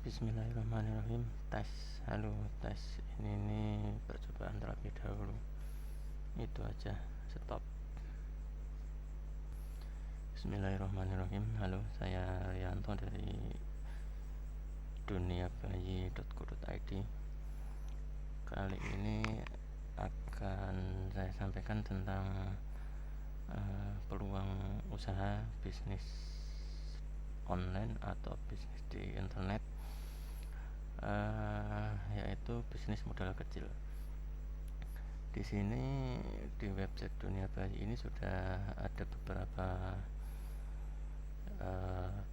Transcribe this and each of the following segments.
Bismillahirrahmanirrahim. Tes, halo tes. Ini percobaan terlebih dahulu. Itu aja, stop. Bismillahirrahmanirrahim. Halo, saya Rianto dari duniabayi.co.id. Kali ini akan saya sampaikan tentang peluang usaha bisnis online atau bisnis di internet, yaitu bisnis modal kecil. Di sini di website Dunia Bayi ini sudah ada beberapa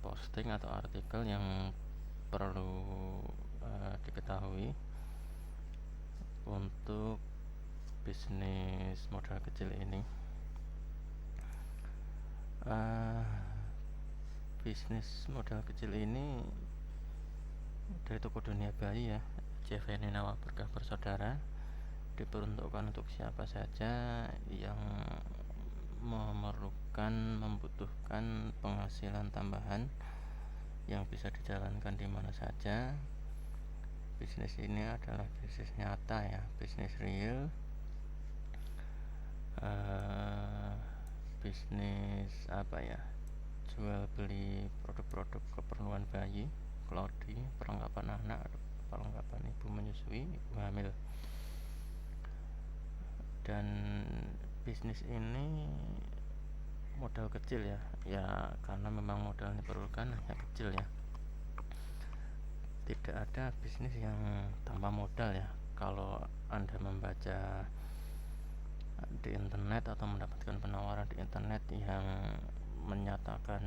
posting atau artikel yang perlu diketahui untuk bisnis modal kecil ini. Bisnis modal kecil ini dari toko Dunia Bayi ya, JVN Nawa Berkah Bersaudara, diperuntukkan untuk siapa saja yang membutuhkan penghasilan tambahan yang bisa dijalankan di mana saja. Bisnis ini adalah bisnis nyata ya, bisnis real, bisnis jual beli produk-produk keperluan bayi, clothing, perlengkapan anak, perlengkapan ibu menyusui, ibu hamil. Dan bisnis ini modal kecil ya karena memang modal yang diperlukan hanya kecil ya. Tidak ada bisnis yang tanpa modal ya. Kalau Anda membaca di internet atau mendapatkan penawaran di internet yang menyatakan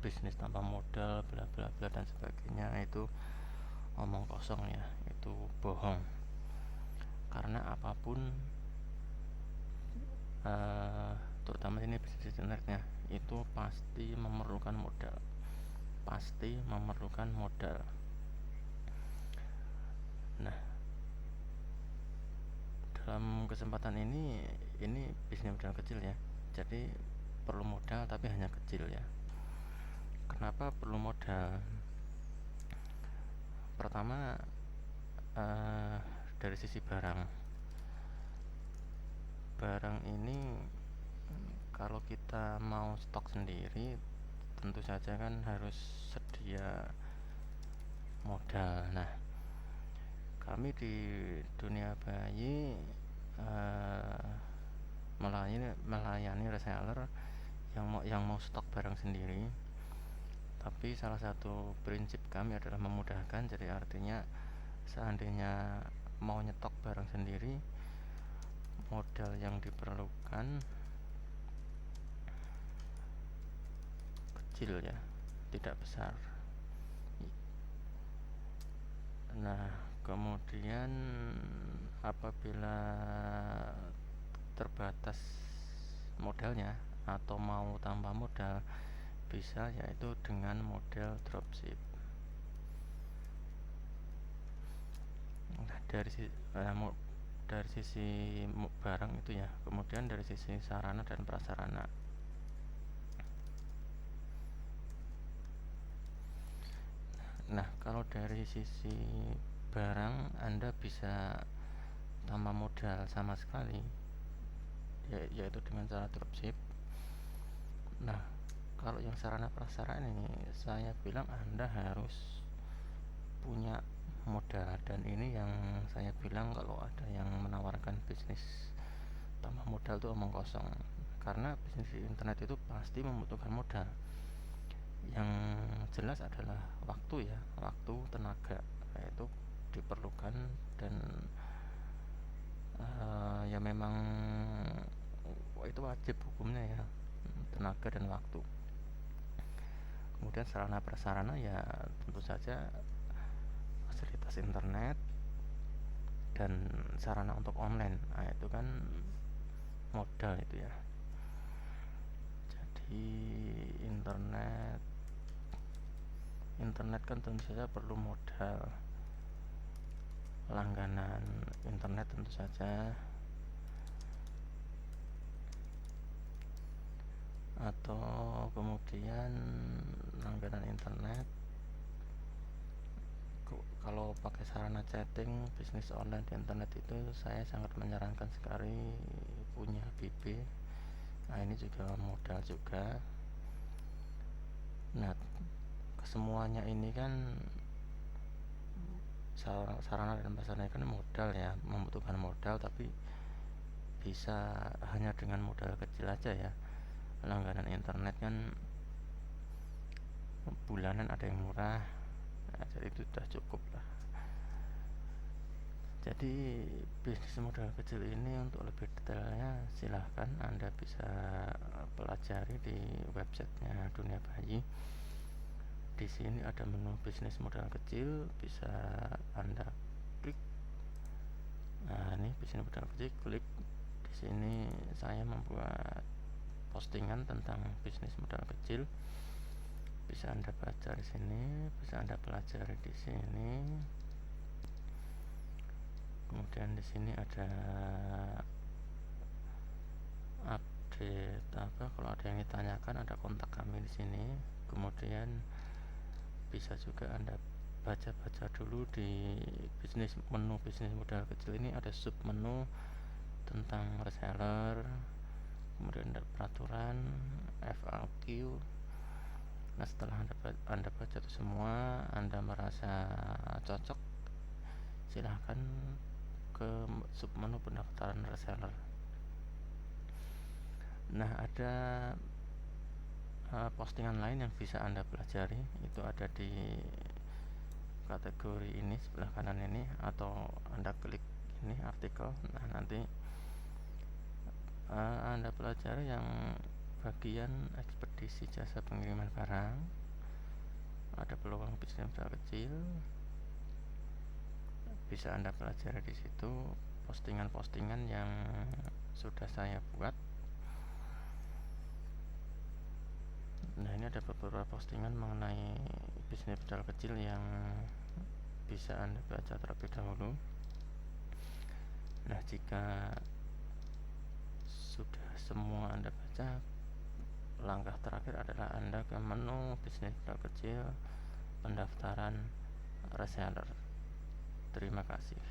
bisnis tanpa modal bla bla bla dan sebagainya, itu omong kosong ya, itu bohong. Karena apapun terutama ini bisnis internetnya itu pasti memerlukan modal, Nah, dalam kesempatan ini bisnis modal kecil ya, jadi perlu modal tapi hanya kecil ya. Kenapa perlu modal? Pertama, dari sisi barang ini kalau kita mau stok sendiri tentu saja kan harus sedia modal. Nah, kami di Dunia Bayi melayani reseller yang mau stok barang sendiri. Tapi salah satu prinsip kami adalah memudahkan. Jadi artinya seandainya mau nyetok barang sendiri, modal yang diperlukan kecil ya, tidak besar. Nah, kemudian apabila terbatas modalnya atau mau tambah modal, bisa yaitu dengan model dropship. Nah, dari sisi barang itu ya. Kemudian dari sisi sarana dan prasarana. Nah, kalau dari sisi barang Anda bisa tanpa modal sama sekali, yaitu dengan cara dropship. Nah, kalau yang sarana prasarana ini saya bilang Anda harus punya modal, dan ini yang saya bilang kalau ada yang menawarkan bisnis tanpa modal itu omong kosong. Karena bisnis di internet itu pasti membutuhkan modal. Yang jelas adalah waktu ya, waktu, tenaga, itu diperlukan. Dan ya memang itu wajib hukumnya ya, tenaga dan waktu. Kemudian sarana prasarana ya tentu saja fasilitas internet dan sarana untuk online. Nah, itu kan modal itu ya. Jadi internet kan tentu saja perlu modal. Langganan internet tentu saja, atau kemudian langganan internet, kalau pakai sarana chatting bisnis online di internet itu saya sangat menyarankan sekali punya BB. Nah, ini juga modal juga. Nah, kesemuanya ini kan sarana dan prasarana kan modal ya, membutuhkan modal, tapi bisa hanya dengan modal kecil aja ya. Langganan internet kan bulanan ada yang murah, nah, jadi itu sudah cukup lah. Jadi bisnis modal kecil ini untuk lebih detailnya silahkan Anda bisa pelajari di websitenya Dunia Bayi. Di sini ada menu bisnis modal kecil, bisa Anda klik. Nah, ini bisnis modal kecil, klik di sini. Saya membuat postingan tentang bisnis modal kecil. Bisa Anda baca di sini, bisa Anda pelajari di sini. Kemudian di sini ada update kalau ada yang ditanyakan, ada kontak kami di sini. Kemudian bisa juga Anda baca-baca dulu di menu bisnis modal kecil ini, ada sub menu tentang reseller, kemudian ada peraturan, FAQ. Nah, setelah Anda baca itu semua, Anda merasa cocok, silahkan ke submenu pendaftaran reseller. Nah, ada postingan lain yang bisa Anda pelajari, itu ada di kategori ini sebelah kanan ini, atau Anda klik ini artikel. Nah, nanti Anda pelajari yang bagian ekspedisi jasa pengiriman barang, ada peluang bisnis modal kecil, bisa Anda pelajari di situ postingan-postingan yang sudah saya buat. Nah, ini ada beberapa postingan mengenai bisnis modal kecil yang bisa Anda baca terlebih dahulu. Nah, jika sudah semua Anda baca, langkah terakhir adalah Anda ke menu bisnis modal kecil, pendaftaran reseller. Terima kasih.